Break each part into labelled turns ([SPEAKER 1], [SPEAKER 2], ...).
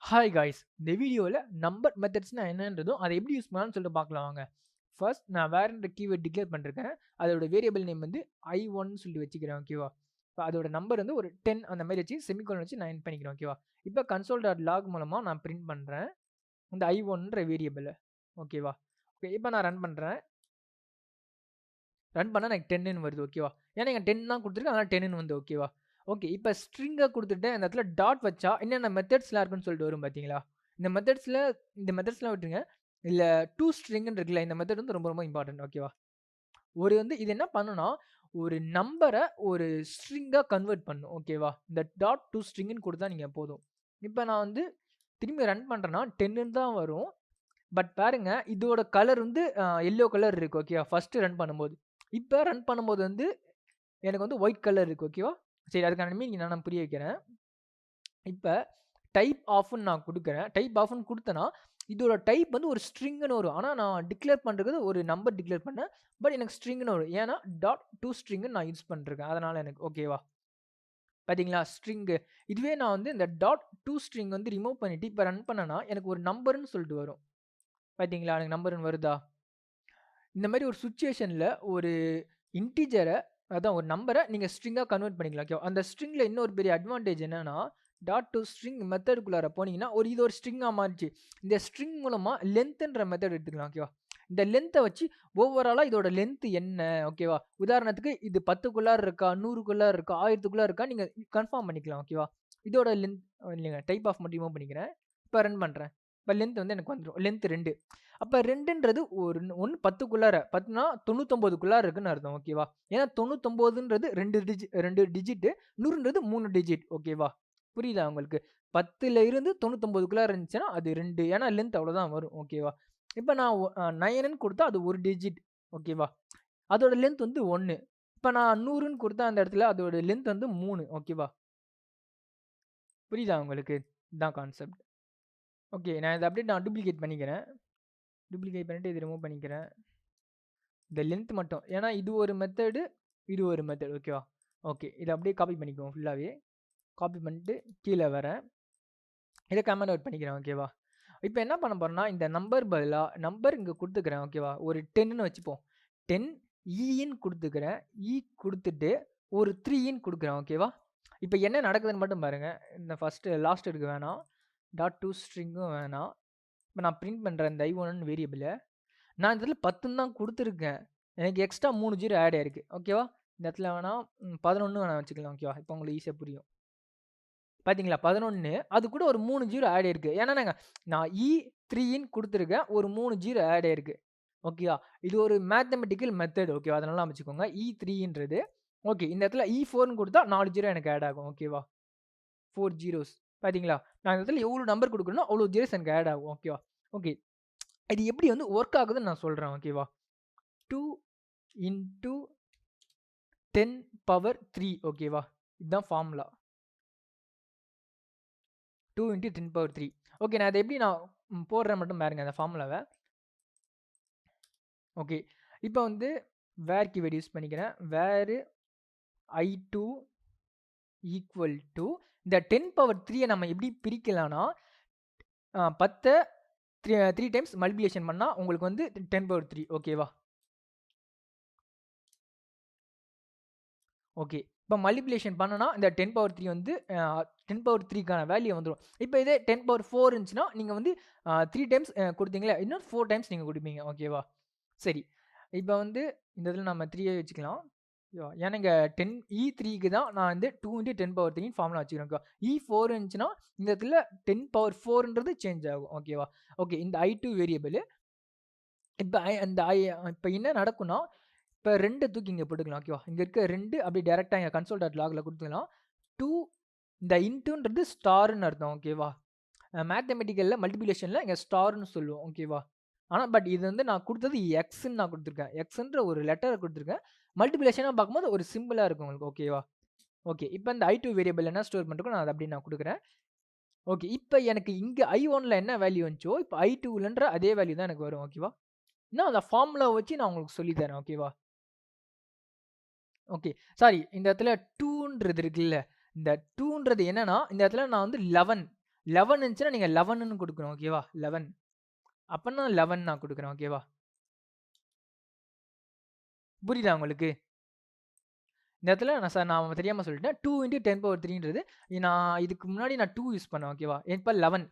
[SPEAKER 1] Hi guys, இந்த வீடியோவில் number மெத்தட்ஸ்னா என்னன்றதும் அதை எப்படி யூஸ் பண்ணலாம்னு சொல்லிட்டு பார்க்கலாம் வாங்க. ஃபர்ஸ்ட் நான் வேறன்ற கீவேர்ட் டிக்ளேர் பண்ணிருக்கேன். அதோட வேரியபிள் நேம் வந்து i1 சொல்லிட்டு வச்சுக்கிறேன். ஓகேவா? இப்போ அதோட நம்பர் வந்து ஒரு 10 அந்த மாதிரி வச்சு செமிகோலன் வச்சு நான் என் பண்ணிக்கிறேன். ஓகேவா? இப்போ console.log மூலமாக நான் பிரிண்ட் பண்ணுறேன் இந்த i1ன்ற வேரியபிள். ஓகேவா? ஓகே, இப்போ நான் ரன் பண்ணுறேன். ரன் பண்ணால் எனக்கு 10ன்னு வருது. ஓகேவா? ஏன்னா எங்கள் 10 தான் கொடுத்துருக்கேன், அதனால் 10ன்னு வந்து. ஓகேவா? ஓகே, இப்போ ஸ்ட்ரிங்கை கொடுத்துட்டு இந்த இடத்துல டாட் வச்சா என்னென்ன மெத்தட்ஸ்லாம் இருக்குன்னு சொல்லிட்டு வரும் பார்த்தீங்களா? இந்த மெத்தட்ஸ்லாம் விட்டுருங்க. இல்லை டூ ஸ்ட்ரிங்னு இருக்குல்ல, இந்த மெத்தட் வந்து ரொம்ப ரொம்ப இம்பார்ட்டன்ட். ஓகேவா? இது என்ன பண்ணுன்னா, ஒரு நம்பரை ஒரு ஸ்ட்ரிங்காக கன்வெர்ட் பண்ணும். ஓகேவா? இந்த டாட் டூ ஸ்ட்ரிங்னு கொடுத்தா நீங்கள் போதும். இப்போ நான் வந்து திரும்பி ரன் பண்ணுறேன்னா 10ன்னு தான் வரும். பட் பாருங்க, இதோட கலர் வந்து எல்லோ கலர் இருக்கு. ஓகேவா? ஃபர்ஸ்ட் ரன் பண்ணும்போது. இப்போ ரன் பண்ணும்போது வந்து எனக்கு வந்து ஒயிட் கலர் இருக்கு. ஓகேவா? சரி, அதுக்கான மீனிங் நான் புரிய வைக்கிறேன். இப்போ டைப் ஆஃப்னு நான் கொடுக்குறேன். டைப் ஆஃப்னு கொடுத்தேன்னா இதோட டைப் வந்து ஒரு ஸ்ட்ரிங்னு வரும். ஆனால் நான் டிக்ளேர் பண்ணுறது ஒரு நம்பர் டிக்ளேர் பண்ணேன். பட் எனக்கு ஸ்ட்ரிங்னு வரும். ஏன்னா டாட் டூ ஸ்ட்ரிங்னு நான் யூஸ் பண்ணிருக்கேன். அதனால் எனக்கு ஓகேவா? பார்த்தீங்களா ஸ்ட்ரிங்கு. இதுவே நான் வந்து இந்த டாட் டூ ஸ்ட்ரிங் வந்து ரிமூவ் பண்ணிவிட்டு இப்போ ரன் பண்ணேன்னா எனக்கு ஒரு நம்பர்னு சொல்லிட்டு வரும். பார்த்தீங்களா? எனக்கு நம்பர்னு வருதா? இந்த மாதிரி ஒரு சுச்சுவேஷனில் ஒரு இன்டிஜரை, அதான் ஒரு நம்பரை நீங்கள் ஸ்ட்ரிங்காக கன்வெர்ட் பண்ணிக்கலாம். ஓகே, அந்த ஸ்ட்ரிங்கில் இன்னொரு பெரிய அட்வான்டேஜ் என்னன்னா, டாட் டு ஸ்ட்ரிங் மெத்தடுக்குள்ளார போனீங்கன்னா இது ஒரு ஸ்ட்ரிங்காக மாறிச்சு. இந்த ஸ்ட்ரிங் மூலமாக லென்த்ன்ற மெத்தட் எடுத்துக்கலாம். ஓகேவா? இந்த லென்த்தை வச்சு ஓவராலாக இதோட லென்த் என்ன, ஓகேவா? உதாரணத்துக்கு இது 10க்குள்ளார இருக்கா, 100க்குள்ளார இருக்கா, 1000க்குள்ளார இருக்கா, நீங்கள் கன்ஃபார்ம் பண்ணிக்கலாம். ஓகேவா? இதோட லென்த் இல்லைங்க, டைப் ஆஃப் மட்டும் ரிமூவ் பண்ணிக்கிறேன். இப்போ ரன் பண்ணுறேன். இப்போ லென்த் வந்து எனக்கு வந்துடும். லென்த் 2. அப்போ 2ன்றது ஒரு 10க்குள்ளார 10னா 99க்குள்ளார இருக்குன்னு அர்த்தம். ஓகேவா? ஏன்னா 99ன்றது 2 டிஜிட், 100ன்றது 3 டிஜிட். ஓகேவா? புரியுதா உங்களுக்கு? 10ல இருந்து 99க்குள்ளார இருந்துச்சுன்னா அது 2. ஏன்னா லென்த் அவ்வளோதான் வரும். ஓகேவா? இப்போ நான் 9ன்னு கொடுத்தா அது ஒரு டிஜிட். ஓகேவா? அதோட லென்த் வந்து 1. இப்போ நான் 100ன்னு கொடுத்தா அந்த இடத்துல அதோட லென்த் வந்து 3. ஓகேவா? புரியுதா உங்களுக்கு? இதுதான் கான்செப்ட். ஓகே, நான் இதை அப்படியே டூப்ளிகேட் பண்ணிக்கிறேன். டூப்ளிகேட் பண்ணிட்டு இது ரிமூவ் பண்ணிக்கிறேன். இந்த லென்த் மட்டும், ஏன்னா இது ஒரு மெத்தடு, இது ஒரு மெத்தட். ஓகேவா? ஓகே, இதை அப்படியே காப்பி பண்ணிக்குவோம். ஃபுல்லாகவே காப்பி பண்ணிட்டு கீழே வரேன். இதை கமெண்ட் அவுட் பண்ணிக்கிறேன். ஓகேவா? இப்போ என்ன பண்ண போகிறேன்னா, இந்த நம்பர் பதிலாக நம்பர் இங்கே கொடுத்துக்கிறேன். ஓகேவா? ஒரு 10ன்னு வச்சுப்போம். 10 ஈன்னு கொடுத்துக்கிறேன். கொடுத்துட்டு ஒரு 3ன்னு கொடுக்குறேன். ஓகேவா? இப்போ என்ன நடக்குதுன்னு மட்டும் பாருங்கள். இந்த ஃபஸ்ட்டு லாஸ்ட் எடுக்க வேணாம், டாட் டூ ஸ்ட்ரிங்கும் வேணாம். இப்போ நான் பிரிண்ட் பண்ணுறேன் இந்த i1 வேரியபிளை. நான் இந்த இடத்துல 10ன்னு தான் கொடுத்துருக்கேன். எனக்கு எக்ஸ்ட்ரா 3 ஜீரோ ஆட் ஆயிருக்கு. ஓகேவா? இந்த இடத்துல வேணா 11 வேணா வச்சுக்கலாம். ஓகேவா? இப்போ உங்களுக்கு ஈஸியாக புரியும். பார்த்தீங்களா? 11 அது கூட ஒரு 3 ஜீரோ ஆட் ஆயிருக்கு. ஏன்னா நான் E3ன்னு கொடுத்துருக்கேன். ஒரு 3 ஜீரோ ஆட் ஆயிருக்கு. ஓகேவா? இது ஒரு மேத்தமெட்டிக்கல் மெத்தட். ஓகேவா? அதனால அமைச்சுக்கோங்க. E3ன்றது. ஓகே, இந்த இடத்துல E4ன்னு கொடுத்தா 4 ஜீரோ எனக்கு ஆட் ஆகும். ஓகேவா? 4 ஜீரோஸ். பார்த்தீங்களா? நான் இந்த இடத்துல எவ்வளோ நம்பர் கொடுக்கணும் அவ்வளோ ஜீரோஸ் எனக்கு ஆட் ஆகும். ஓகேவா? ஓகே, இது எப்படி வந்து ஒர்க் ஆகுதுன்னு நான் சொல்கிறேன். ஓகேவா? 2 into 10 power 3. ஓகேவா? இதுதான் ஃபார்முலா. 2 into 10 power 3. ஓகே, நான் அதை எப்படி போடுறேன் மட்டும் பாருங்க அந்த ஃபார்முலாவை. ஓகே, இப்போ வந்து வேர் கீவேர்டு யூஸ் பண்ணிக்கிறேன். வேர் i2 ஈக்குவல் டு இந்த 10 பவர் 3 நம்ம எப்படி பிரிக்கலாம்னா, 10 3 டைம்ஸ் மல்டிப்ளிகேஷன் பண்ணால் உங்களுக்கு வந்து 10 பவர் 3. ஓகேவா? ஓகே, இப்போ மல்டிப்ளிகேஷன் பண்ணனா இந்த 10 பவர் 3 வந்து 10 பவர் 3க்கான வேல்யூ வந்துடும். இப்போ இதே 10 பவர் 4 இருந்துச்சுன்னா நீங்கள் வந்து 3 டைம்ஸ் கொடுத்தீங்களா, இன்னும் 4 டைம்ஸ் நீங்கள் கொடுப்பீங்க. ஓகேவா? சரி, இப்போ வந்து இந்த இதில் நம்ம 3 வச்சுக்கலாம். ஏன்னா இங்கே 10 E3க்கு தான் நான் வந்து 2 into 10 பவர் 3 ஃபார்முலா வச்சுக்கிறேன். ஓகே, E4 இருந்துச்சுன்னா இந்த இடத்துல 10 பவர் 4ன்றது சேஞ்ச் ஆகும். ஓகேவா? ஓகே, இந்த I2 வேரியபிள் இப்போ இப்போ என்ன நடக்கும்னா, இப்போ 2 தூக்கி இங்கே போட்டுக்கலாம். ஓகேவா? இங்கே இருக்க 2 அப்படி டேரெக்டாக இங்கே console.logல கொடுத்துக்கலாம். 2 இந்த இன்ட்டுன்றது ஸ்டார்னு அர்த்தம். ஓகேவா? மேத்தமெட்டிக்கலில் மல்டிப்ளிகேஷனில் இங்கே ஸ்டார்னு சொல்லுவோம். ஓகேவா? ஆனால் பட் இது வந்து நான் கொடுத்தது எக்ஸ்ன்னு நான் கொடுத்துருக்கேன். எக்ஸ்ன்ற ஒரு லெட்டரை கொடுத்துருக்கேன். மல்டிப்ளிகேஷனாக பார்க்கும்போது ஒரு சிம்பிளாக இருக்கும் உங்களுக்கு. ஓகேவா? ஓகே, இப்போ இந்த I2 வேரியபிள் என்ன ஸ்டோர் பண்ணிருக்கோ நான் அதை அப்படி நான் கொடுக்குறேன். ஓகே, இப்போ எனக்கு இங்கே I1ல என்ன வேல்யூ வந்துச்சோ இப்போ I2லன்ற அதே வேல்யூ தான் எனக்கு வரும். ஓகேவா? நான் அந்த ஃபார்முலா வச்சு நான் உங்களுக்கு சொல்லித்தரேன். ஓகேவா? ஓகே, சாரி, இந்த இடத்துல 2ன்றது இருக்குல்ல, இந்த 2ன்றது என்னன்னா இந்த இடத்துல நான் வந்து 11 11 இருந்துச்சுன்னா நீங்க 11ன்னு குடுக்கணும். ஓகேவா? 11 அப்பன்னா 11 நான் குடுக்குறேன். ஓகேவா? புரியுதா உங்களுக்கு? இந்த இடத்துல நான் தெரியாம சொல்லிட்டேன். 2 இன்டு 10 பவர் 3ன்றது நான் இதுக்கு முன்னாடி நான் 2 யூஸ் பண்ணேன். ஓகேவா? இப்ப 11.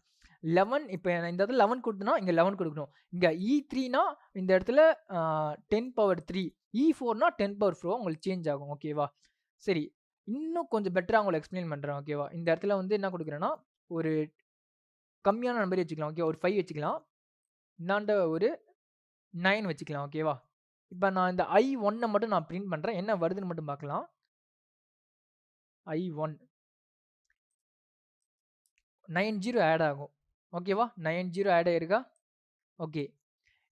[SPEAKER 1] 11 இப்ப நான் இந்த இடத்துல 11 குடுத்தேன்னா, இங்க 11 குடுக்கணும். இங்க E3னா இந்த இடத்துல 10 பவர் 3. E4னா 10 பவர் 4 உங்களுக்கு சேஞ்ச் ஆகும். ஓகேவா? சரி. இன்னும் கொஞ்சம் பெட்டரா உங்களுக்கு எக்ஸ்ப்ளைன் பண்றேன். ஓகேவா? இந்த இடத்துல வந்து என்ன குடுக்குறேன்னா, ஒரு கம்மியான நம்பர் வச்சுக்கலாம். ஓகே. ஒரு 5 வச்சுக்கலாம். இந்தாண்ட ஒரு 9 வச்சுக்கலாம். ஓகேவா? இப்ப நான் இந்த I1 மட்டும் நான் பிரிண்ட் பண்றேன். என்ன வருதுன்னு மட்டும் பார்க்கலாம். I1 90 ஆட் ஆகும். ஓகேவா? 90 ஆட் ஆயிருக்கா? ஓகே.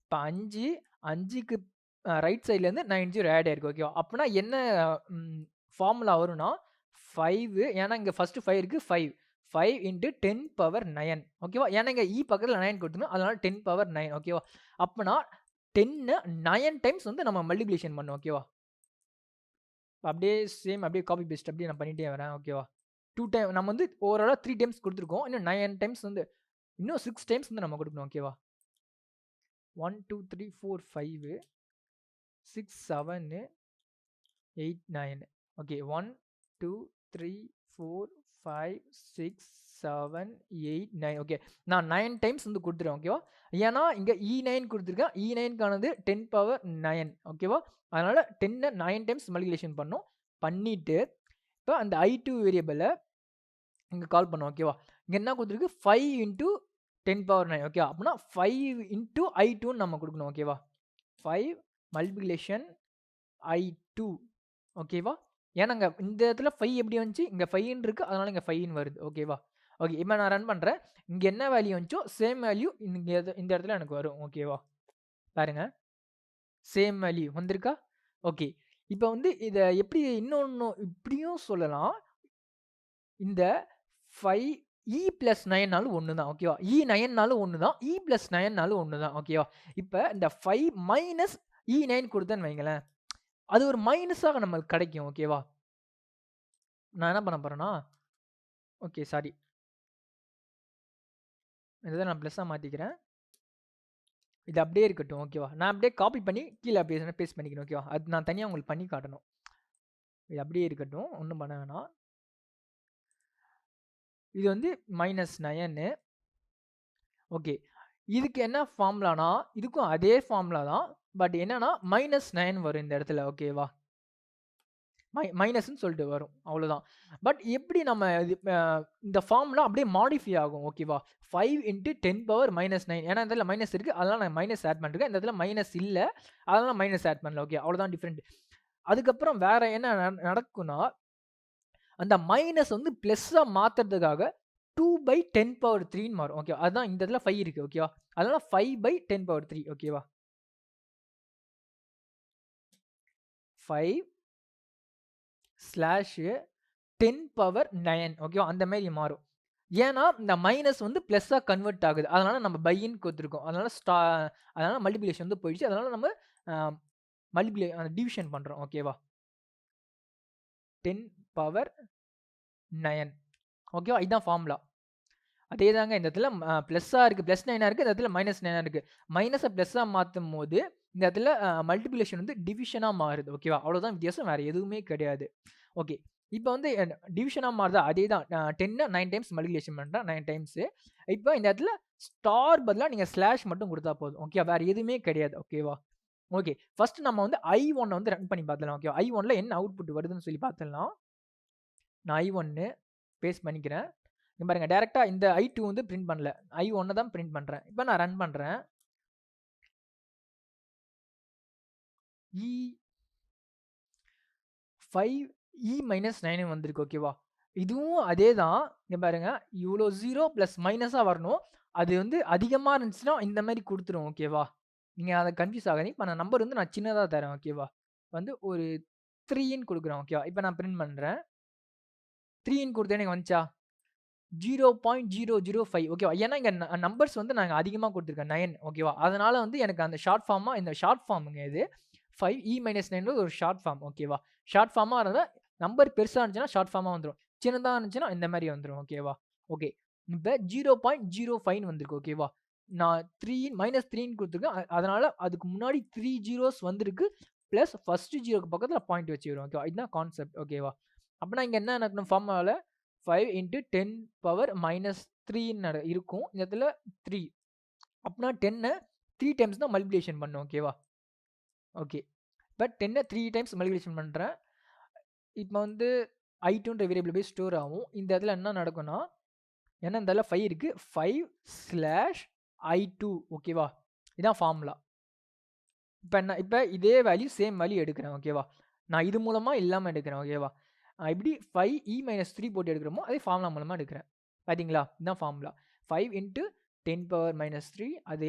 [SPEAKER 1] இப்ப 5 5க்கு ரைட் சைட்லேருந்து 90 ஆட் ஆயிருக்கு. ஓகேவா? அப்பன்னா என்ன ஃபார்முலா வரும்னா 5 ஏன்னா இங்க ஃபர்ஸ்ட் 5 இருக்கு 5. 5 இன்டு 10 பவர் 9. ஓகேவா? ஏன்னா இங்க E பக்கத்துல 9 கொடுத்துருக்கோம். அதனால 10 பவர் 9. ஓகேவா? அப்பன்னா 10 9 டைம்ஸ் வந்து நம்ம மல்டிப்ளிகேஷன் பண்ணணும். ஓகேவா? அப்படியே சேம் அப்படியே காப்பி பேஸ்ட் அப்படியே நான் பண்ணிட்டே வரேன். ஓகேவா? 2 டைம் நம்ம வந்து ஓவராலா 3 டைம்ஸ் குடுத்துருக்கோம். இன்னும் 9 டைம்ஸ் வந்து இன்னும் 6 டைம்ஸ் வந்து நம்ம குடுக்கணும். ஓகேவா? 1 2 3 4 5 6 7 8 9. ஓகே. 1 2 3 4 5 6 7 8 9. ஓகே. நான் 9 டைம்ஸ் வந்து குடுத்துருவேன். ஓகேவா? ஏன்னா இங்க E9 குடுத்துருக்கேன். E9க்கானது 10 பவர் 9. ஓகேவா? அதனால 10 9 டைம்ஸ் மல்டிப்ளிகேஷன் பண்ணணும். பண்ணிட்டு இப்ப அந்த I2 வேரியபிள இங்க கால் பண்ணும். ஓகேவா? இங்க என்ன குடுத்துருக்கு 5 இன்டு 10 பவர் 9. ஓகே. அப்பன்னா 5 இன்டு I2ன்னு நம்ம குடுக்கணும். ஓகேவா? 5 மல்டிப்ளிகேஷன் I2. ஓகேவா? ஏன்னாங்க இந்த இடத்துல 5 எப்படி வந்துச்சு? இங்க 5ன்னு இருக்கு. அதனால இங்க 5ன்னு வருது. ஓகேவா? ஓகே. இப்ப நான் ரன் பண்றேன். இங்க என்ன வேல்யூ வந்துச்சோ சேம் வேல்யூ இந்த இடத்துல எனக்கு வரும். ஓகேவா? பாருங்க. சேம் வேல்யூ வந்திருக்கா? ஓகே. இப்ப வந்து இத எப்படி இன்னொன்னு இப்படியும் சொல்லலாம். இந்த 5 E பிளஸ் 9னாலும் ஒண்ணு தான். ஓகேவா? E9னாலும் ஒண்ணு தான். E பிளஸ் 9னாலும் ஒண்ணு தான். ஓகேவா? இப்ப இந்த 5 மைனஸ் E9 குடுத்தேன்னு வைங்களேன். அது ஒரு மைனஸாக நம்மளுக்கு கிடைக்கும். ஓகேவா? நான் என்ன பண்ண போறேன்னா, ஓகே சாரி. இத நான் பிளஸ்ஸா மாத்திக்கிறேன். இது அப்படியே இருக்கட்டும். ஓகேவா? நான் அப்படியே காப்பி பண்ணி கீழ அப்படியே பேஸ்ட் பண்ணிக்கிறேன். ஓகேவா? அது நான் தனியா உங்களுக்கு பண்ணி காட்டணும். இது அப்படியே இருக்கட்டும். ஒண்ணும் பண்ண வேணாம். இது வந்து -9. ஓகே. இதுக்கு என்ன ஃபார்முலானா, இதுக்கும் அதே ஃபார்முலா தான். பட் என்னன்னா -9 வரும் இந்த இடத்துல. ஓகேவா? மைனஸ்ன்னு சொல்லிட்டு வரும். அவ்வளோதான். பட் எப்படி நம்ம இது இந்த ஃபார்முலா அப்படியே மாடிஃபை ஆகும். ஓகேவா? 5 இன்டு 10 பவர் -9. ஏன்னா இந்த இடத்துல மைனஸ் இருக்கு. அதனால நான் மைனஸ் ஆட் பண்ணிருக்கேன். இந்த இடத்துல மைனஸ் இல்ல. அதனால மைனஸ் ஆட் பண்ணல. ஓகே. அவ்வளோதான் டிஃபரெண்ட். அதுக்கப்புறம் வேற என்ன நடக்கும்னா, அந்த மைனஸ் வந்து பிளஸ்ஸா மாத்துறதுக்காக 2/10 பவர் 3ன்னு மாறும். ஓகே. அதுதான் இந்த இடத்துல 5 இருக்கு. ஓகேவா? அதனால 5/10 பவர் 3. ஓகேவா? 5 ஸ்லாஷ் 10 பவர் 9. ஓகேவா? அந்த மாரி மாறும். ஏன்னா, இந்த மைனஸ் வந்து பிளஸ்ஸா கன்வெர்ட் ஆகுது. அதனால நம்ம பைன்னு குடுத்துருக்கோம். அதனால மல்டிப்ளிகேஷன் வந்து போயிடுச்சு. அதனால நம்ம அ டிவிஷன் பண்றோம். ஓகேவா? 10 பவர் 9. ஓகேவா? இதான் ஃபார்முலா. அதேதாங்க இந்த இடத்துல பிளஸ்ஸா இருக்கு. பிளஸ் 9ஆ இருக்கு. இந்த இடத்துல -9ஆ இருக்கு. மைனஸ பிளஸ்ஸா மாத்தும்போது, இந்த இடத்துல மல்டிப்ளிகேஷன் வந்து டிவிஷனா மாறுது. ஓகேவா? அவ்வளோதான் வித்தியாசம். வேற எதுவுமே கிடையாது. ஓகே. இப்ப வந்து டிவிஷனா மாறுதா? அதேதான். 10 9 டைம்ஸ் மல்டிப்ளிகேஷன் பண்றேன். 9 டைம்ஸ். இப்ப இந்த இடத்துல ஸ்டார் பதிலா நீங்க ஸ்லாஷ் மட்டும் குடுத்தா போதும். ஓகே. வேற எதுவுமே கிடையாது. ஓகேவா? ஓகே. ஃபர்ஸ்ட் நம்ம வந்து I1 வந்து ரன் பண்ணி பார்த்துடலாம். ஓகேவா? I1ல என்ன அவுட்புட் வருதுன்னு சொல்லி பார்த்துடலாம். நான் I1 பேஸ்ட் பண்ணிக்கிறேன். இங்க பாருங்க டைரக்ட்டா இந்த I2 வந்து பிரிண்ட் பண்ணல. I1 தான் பிரிண்ட் பண்றேன். இப்ப நான் ரன் பண்றேன். E5 E-9 வந்திருக்கு. ஓகேவா? இதுவும் அதே தான். இங்க பாருங்க. இவ்ளோ 0 பிளஸ் மைனஸா வரணும். அது வந்து அதிகமா இருந்துச்சுன்னா, இந்த மாரி குடுத்துரும். ஓகேவா? நீங்க அத கன்ஃப்யூஸ் ஆகாதீங்க. இப்ப நான் நம்பர் வந்து நான் சின்னதா தரேன். ஓகேவா? வந்து ஒரு 3ன்னு குடுக்குறேன். ஓகேவா? இப்ப நான் பிரிண்ட் பண்றேன். 3ன்னு குடுத்தோனே எனக்கு வந்துச்சா? 0.005 ஓகேவா? ஏன்னா இங்க நம்பர்ஸ் வந்து நாங்க அதிகமா குடுத்துருக்கேன். 9 ஓகேவா? அதனால வந்து எனக்கு அந்த இந்த ஷார்ட் ஃபார்ம்ங்க இது. 5 E-9 ஒரு ஷார்ட் ஃபார்ம். ஓகேவா? ஷார்ட் ஃபார்மா இருந்தா நம்பர் பெருசா இருந்துச்சுன்னா ஷார்ட் ஃபார்மா வந்துரும். சின்னதா இருந்துச்சுன்னா இந்த மாரி வந்துரும். ஓகேவா? ஓகே. இப்போ 0.05 வந்திருக்கு ஓகேவா. நான் -3ன்னு கொடுத்துருக்கேன். அதனால அதுக்கு முன்னாடி 3 ஜீரோஸ் வந்திருக்கு. ப்ளஸ் ஃபர்ஸ்ட் ஜீரோக்கு பக்கத்தில் பாயிண்ட் வச்சுக்கிறோம் ஓகேவா. இதுதான் கான்செப்ட் ஓகேவா. அப்போனா இங்கே என்ன நடக்கணும் ஃபார்முலாவில் 5 × 10⁻³ இருக்கும். இந்த இடத்துல 3 அப்படின்னா 10 3 டைம்ஸ் தான் மல்டிப்ளிகேஷன் பண்ணும் ஓகேவா. ஓகே, பட் 10 3 டைம்ஸ் மல்டிப்ளிகேஷன் பண்ணுறேன். இப்போ வந்து i2ன்ற வேரியபிள் போய் ஸ்டோர் ஆகும். இந்த இடத்துல என்ன நடக்கும்னா, ஏன்னா இந்த இடத்துல 5 இருக்குது, 5/i2 ஓகேவா. இதான் ஃபார்முலா. இப்போ இதே வேல்யூ சேம் வேல்யூ எடுக்கிறேன் ஓகேவா. நான் இது மூலமாக இல்லாமல் எடுக்கிறேன் ஓகேவா. இப்படி 5e−3 போட்டு எடுக்கிறோமோ அதே ஃபார்முலா மூலமாக எடுக்கிறேன். பார்த்தீங்களா, இதுதான் ஃபார்முலா. 5 × 10⁻³ அது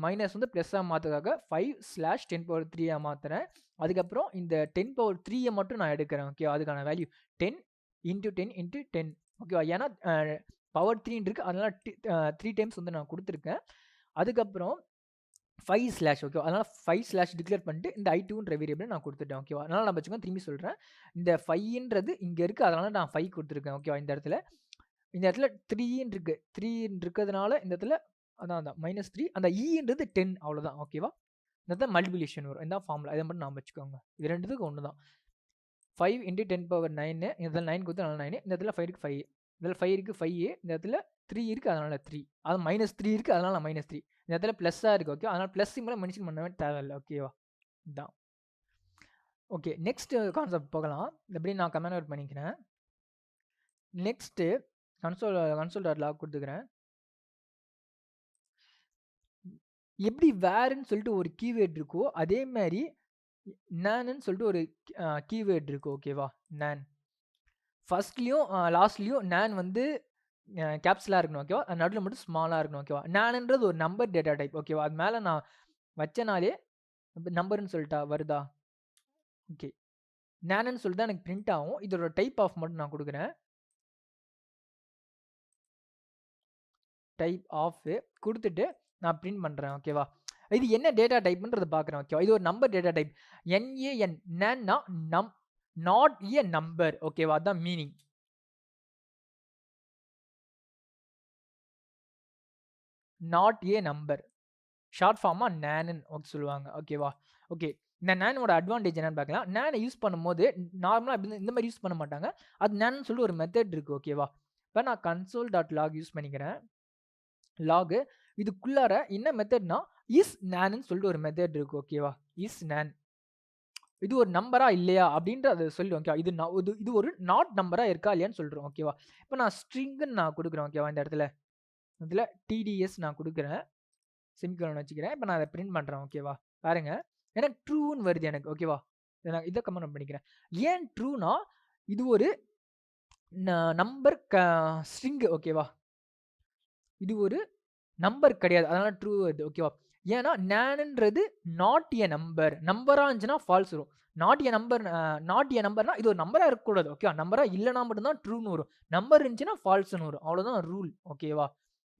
[SPEAKER 1] மைனஸ் வந்து ப்ளஸ்ஸாக மாற்றுறதுக்காக 5/10⁻³ மாற்றுறேன். அதுக்கப்புறம் இந்த 10⁻³ மட்டும் நான் எடுக்கிறேன் ஓகேவா. அதுக்கான வேல்யூ 10 × 10 × 10 ஓகேவா. ஏன்னா பவர் 3 இருக்குது, அதனால் 3 டைம்ஸ் வந்து நான் கொடுத்துருக்கேன். அதுக்கப்புறம் 5/ ஓகேவா. அதனால் 5/ டிக்ளேர் பண்ணிட்டு இந்த i2ன்ற வேரியபிள் நான் கொடுத்துட்டேன் ஓகேவா. அதனால் நான் வச்சுக்கோங்க, திரும்பி சொல்கிறேன். இந்த 5ன்றது இங்கே இருக்குது, அதனால் நான் 5 கொடுத்துருக்கேன் ஓகேவா. இந்த இடத்துல 3ன்னு இருக்குது, 3 இருக்கிறதுனால இந்த இடத்துல அதான் -3 அந்த ன்றது 10 அவ்வளோதான் ஓகேவா. இந்த இடத்துல மல்டிப்ளிகேஷன் வரும். இந்த ஃபார்முலா இதை மட்டும் நான் வச்சுக்கோங்க. இது ரெண்டுத்துக்கு ஒன்று தான். 5 × 10⁻9 இந்த இடத்துல 9 கொடுத்து அதனால் 9, இந்த இடத்துல 5 இருக்குது 5, இதில் 5 இருக்குது 5, இந்த இடத்துல 3 இருக்குது அதனால் 3, அது -3 இருக்குது அதனால் நான் -3, இந்த இடத்துல ப்ளஸ்ஸாக இருக்குது ஓகே. அதனால் ப்ளஸ் சிம்பிளை மென்ஷன் பண்ணவே தேவையில்லை ஓகேவா. இதுதான் ஓகே. நெக்ஸ்ட் கான்செப்ட் போகலாம். எப்படி நான் கமெண்ட் அவுட் பண்ணிக்கிறேன். நெக்ஸ்ட்டு console.log கொடுத்துக்கிறேன். எப்படி வேர்ன்னு சொல்லிட்டு ஒரு கீவேர்ட் இருக்கோ அதே மாதிரி நான்னு சொல்லிட்டு ஒரு கீவேர்ட் இருக்கு ஓகேவா. நான் ஃபர்ஸ்ட்லேயும் லாஸ்ட்லேயும் நான் வந்து கேப்ஸ்லாக இருக்கணும் ஓகேவா. நடுவில் மட்டும் ஸ்மாலாக இருக்கணும் ஓகேவா. நான்ன்றது ஒரு நம்பர் டேட்டா டைப் ஓகேவா. அது மேலே நான் வச்சனாலே நம்பர்னு சொல்லிட்டா வருதா. ஓகே, நான்னு சொல்லிட்டு தான் எனக்கு பிரிண்ட் ஆகும். இதோட டைப் ஆஃப் மட்டும் நான் கொடுக்குறேன். டைப் ஆஃப் கொடுத்துட்டு நான் பிரிண்ட் பண்ணுறேன் ஓகேவா. இது என்ன டேட்டா டைப்ன்றது பார்க்குறேன் ஓகேவா. இது ஒரு நம்பர் டேட்டா டைப். NaN நான்னா நாட் ஏ நம்பர் ஓகேவா. அதுதான் meaning. Not a number short ஃபார்மாக நேன்னு சொல்லுவாங்க ஓகேவா. ஓகே, இந்த நேனோட அட்வான்டேஜ் என்னன்னு பார்க்கலாம். நேனை யூஸ் பண்ணும்போது நார்மலாக இந்த மாதிரி யூஸ் பண்ண மாட்டாங்க. அது நேன்னு சொல்லி ஒரு மெத்தட் இருக்குது ஓகேவா. இப்போ நான் console.log யூஸ் பண்ணிக்கிறேன். லாகு இதுக்குள்ளார என்ன மெத்தட்னா இஸ் நேன்னு சொல்லிட்டு ஒரு மெத்தட் இருக்கு ஓகேவா. இஸ் நேன் இது ஒரு நம்பரா இல்லையா அப்படின்ற அதை சொல்லுவோம் ஓகேவா. இது ஒரு நாட் நம்பரா இருக்கா இல்லையான்னு சொல்கிறோம் ஓகேவா. இப்போ நான் ஸ்ட்ரிங்குன்னு நான் கொடுக்குறேன் ஓகேவா. இந்த இடத்துல TDS நான் கொடுக்குறேன், செமிகோலன் வச்சுக்கிறேன். இப்போ நான் அதை பிரிண்ட் பண்ணுறேன் ஓகேவா. பாருங்க, எனக்கு ட்ரூன்னு வருது எனக்கு ஓகேவா. நான் இதை கமெண்ட் பண்ணிக்கிறேன். ஏன் ட்ரூனா இது ஒரு நம்பர் ஸ்ட்ரிங் ஓகேவா. இது ஒரு நம்பர் கிடையாது, அதனால ட்ரூ வருது ஓகேவா. ஏன்னா நேனுன்றது நாட் ஏ நம்பர். நம்பராக இருந்துச்சுன்னா ஃபால்ஸ் வரும். நாட் ஏ நம்பர்னா இது ஒரு நம்பராக இருக்கக்கூடாது ஓகேவா. நம்பராக இல்லைனா மட்டும்தான் ட்ரூன்னு வரும். நம்பர் இருந்துச்சுன்னா ஃபால்ஸ்னு வரும். அவ்வளோதான் ரூல் ஓகேவா.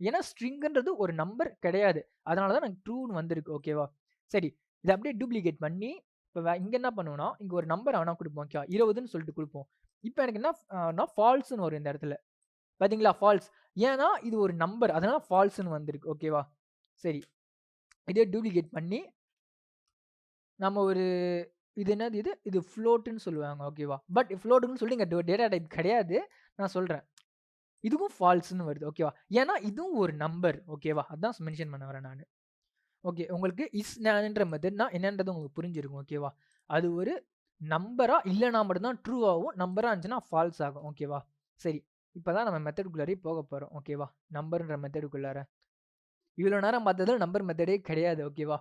[SPEAKER 1] ஏன்னா ஸ்ட்ரிங்குன்றது ஒரு நம்பர் கிடையாது, அதனால தான் எனக்கு ட்ரூன்னு வந்திருக்கு ஓகேவா. சரி, இதை அப்படியே டூப்ளிகேட் பண்ணி இப்போ இங்கே என்ன பண்ணுவோம்னா இங்கே ஒரு நம்பர் அவனா கொடுப்போம் ஓகேவா. 20ன்னு சொல்லிட்டு கொடுப்போம். இப்போ எனக்கு என்ன ஃபால்ஸ்னு வரும் இந்த இடத்துல. பார்த்தீங்களா, ஃபால்ஸ். ஏன்னா இது ஒரு நம்பர், அதனால் ஃபால்ஸ்னு வந்திருக்கு ஓகேவா. சரி, இதே டூப்ளிகேட் பண்ணி நம்ம ஒரு இது என்னது இது ஃப்ளோட்டுன்னு சொல்லுவாங்க ஓகேவா. பட் ஃப்ளோட்டுன்னு சொல்லி இங்கே டேட்டா டைப் கிடையாது, நான் சொல்கிறேன். இதுவும் ஃபால்ஸ்னு வருது ஓகேவா. ஏன்னா இதுவும் ஒரு நம்பர் ஓகேவா. அதான் மென்ஷன் பண்ண வரேன் நான். ஓகே, உங்களுக்கு இஸ் நேனுன்ற மெத்தட்னா என்னன்றது உங்களுக்கு புரிஞ்சிருக்கும் ஓகேவா. அது ஒரு நம்பரா இல்லைனா மட்டும்தான் ட்ரூ ஆகும், நம்பராக இருந்துச்சுன்னா ஃபால்ஸ் ஆகும் ஓகேவா. சரி, இப்போ தான் நம்ம மெத்தடுக்குள்ளாரே போக போகிறோம் ஓகேவா. நம்பர்ன்ற மெத்தடுக்குள்ளார இவ்வளோ நேரம் பார்த்ததுல நம்பர் மெத்தடே கிடையாது ஓகேவா.